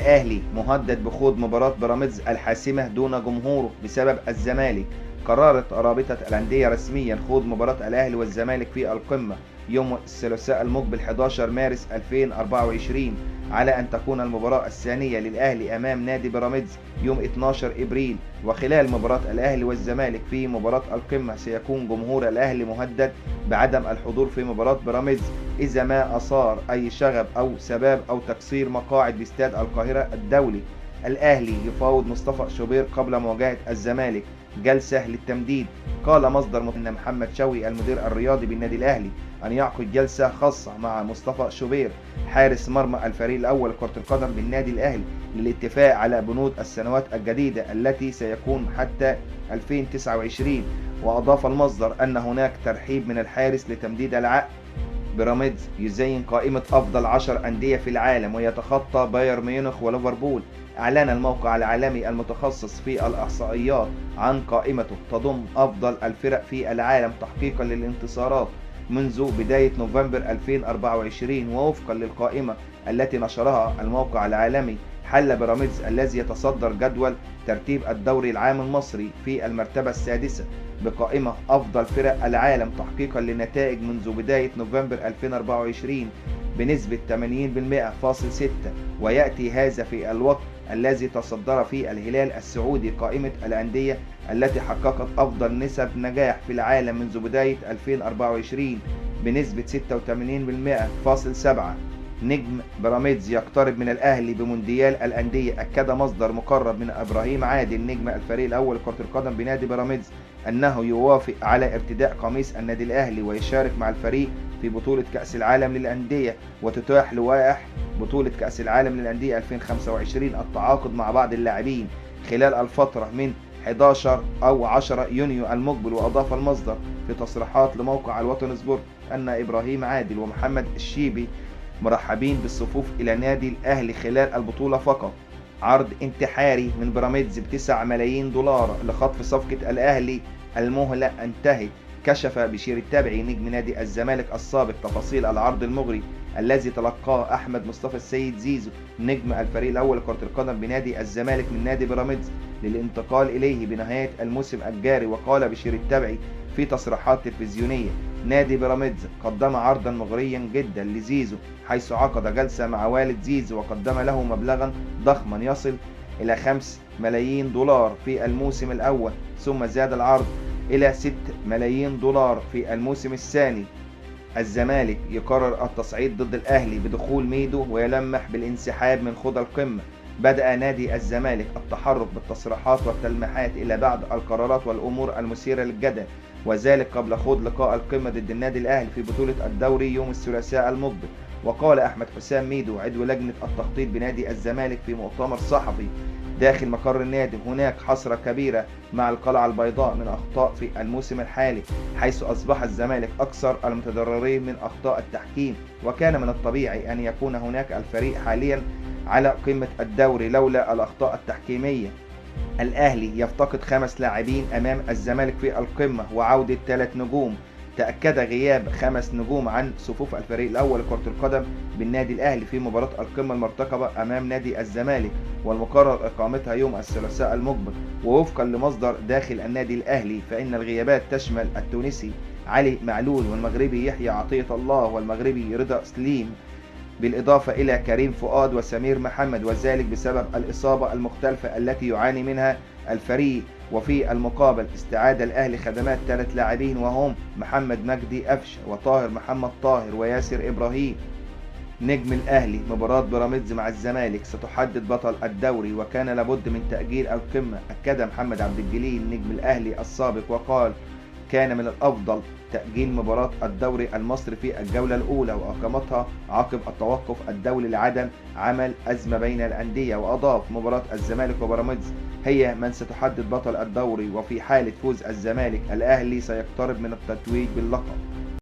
الأهلي مهدد بخوض مباراة بيراميدز الحاسمة دون جمهوره بسبب الزمالك. قررت رابطة الأندية رسميا خوض مباراة الأهلي والزمالك في القمة يوم الثلاثاء المقبل 11 مارس 2024، على أن تكون المباراة الثانية للأهلي أمام نادي بيراميدز يوم 12 إبريل. وخلال مباراة الأهلي والزمالك في مباراة القمة سيكون جمهور الأهلي مهدد بعدم الحضور في مباراة بيراميدز إذا ما أثار أي شغب أو سباب أو تكسير مقاعد باستاد القاهرة الدولي. الأهلي يفاوض مصطفى شوبير قبل مواجهة الزمالك جلسة للتمديد. قال مصدر أن محمد شوقي المدير الرياضي بالنادي الأهلي أن يعقد جلسة خاصة مع مصطفى شوبير حارس مرمى الفريق الأول لكرة القدم بالنادي الأهلي للاتفاق على بنود السنوات الجديدة التي سيكون حتى 2029. وأضاف المصدر أن هناك ترحيب من الحارس لتمديد العقد. بيراميدز يزين قائمة أفضل 10 أندية في العالم ويتخطى بايرن ميونخ وليفربول. أعلن الموقع العالمي المتخصص في الإحصائيات عن قائمته تضم أفضل الفرق في العالم تحقيقا للانتصارات منذ بداية نوفمبر 2024. ووفقا للقائمة التي نشرها الموقع العالمي، حل بيراميدز الذي يتصدر جدول ترتيب الدوري العام المصري في المرتبة السادسة بقائمة أفضل فرق العالم تحقيقا للنتائج منذ بداية نوفمبر 2024 بنسبة 80.6%. ويأتي هذا في الوقت الذي تصدر فيه الهلال السعودي قائمة الأندية التي حققت أفضل نسب نجاح في العالم منذ بداية 2024 بنسبة 86.7%. نجم بيراميدز يقترب من الأهلي بمونديال الأندية. أكد مصدر مقرب من إبراهيم عادل نجم الفريق الأول لكرة القدم بنادي بيراميدز أنه يوافق على ارتداء قميص النادي الأهلي ويشارك مع الفريق في بطولة كأس العالم للأندية، وتتاح لوائح بطولة كأس العالم للأندية 2025 التعاقد مع بعض اللاعبين خلال الفترة من 11 أو 10 يونيو المقبل. وأضاف المصدر في تصريحات لموقع الوطن سبورت أن إبراهيم عادل ومحمد الشيبي مرحبين بالصفوف إلى نادي الأهلي خلال البطولة فقط. عرض انتحاري من بيراميدز ب9 ملايين دولار لخطف صفقة الأهلي المهلة انتهت. كشف بشير التابعي نجم نادي الزمالك السابق تفاصيل العرض المغري الذي تلقاه أحمد مصطفى السيد زيزو نجم الفريق الأول لكرة القدم بنادي الزمالك من نادي بيراميدز للانتقال إليه بنهاية الموسم الجاري. وقال بشير التابعي في تصريحات تلفزيونية: نادي بيراميدز قدم عرضا مغريا جدا لزيزو، حيث عقد جلسة مع والد زيزو وقدم له مبلغا ضخما يصل إلى 5 ملايين دولار في الموسم الأول، ثم زاد العرض إلى 6 ملايين دولار في الموسم الثاني. الزمالك يقرر التصعيد ضد الأهلي بدخول ميدو ويلمح بالانسحاب من خوض القمة. بدأ نادي الزمالك التحرك بالتصريحات والتلميحات إلى بعض القرارات والأمور المثيرة للجدل، وذلك قبل خوض لقاء القمة ضد النادي الأهلي في بطولة الدوري يوم الثلاثاء المقبل. وقال أحمد حسام ميدو عضو لجنة التخطيط بنادي الزمالك في مؤتمر صحفي داخل مقر النادي: هناك حسرة كبيرة مع القلعة البيضاء من أخطاء في الموسم الحالي، حيث أصبح الزمالك أكثر المتضررين من أخطاء التحكيم، وكان من الطبيعي أن يكون هناك الفريق حاليا على قمة الدوري لولا الأخطاء التحكيمية. الأهلي يفتقد 5 لاعبين أمام الزمالك في القمة وعودة 3 نجوم. تأكد غياب 5 نجوم عن صفوف الفريق الأول لكرة القدم بالنادي الأهلي في مباراة القمة المرتقبة أمام نادي الزمالك والمقرر إقامتها يوم الثلاثاء المقبل. ووفقا لمصدر داخل النادي الأهلي فإن الغيابات تشمل التونسي علي معلول والمغربي يحيى عطية الله والمغربي رضا سليم، بالإضافة إلى كريم فؤاد وسمير محمد، وذلك بسبب الإصابة المختلفة التي يعاني منها الفريق. وفي المقابل استعاد الأهلي خدمات 3 لاعبين وهم محمد مجدي قفشه وطاهر محمد طاهر وياسر إبراهيم. نجم الأهلي: مباراة بيراميدز مع الزمالك ستحدد بطل الدوري وكان لابد من تأجيل القمة. أكد محمد عبد الجليل نجم الأهلي السابق وقال: كان من الأفضل تأجيل مباراة الدوري المصري في الجولة الأولى وإقامتها عقب التوقف الدولي لعدم عمل أزمة بين الأندية. وأضاف: مباراة الزمالك وبيراميدز هي من ستحدد بطل الدوري، وفي حالة فوز الزمالك الأهلي سيقترب من التتويج باللقب.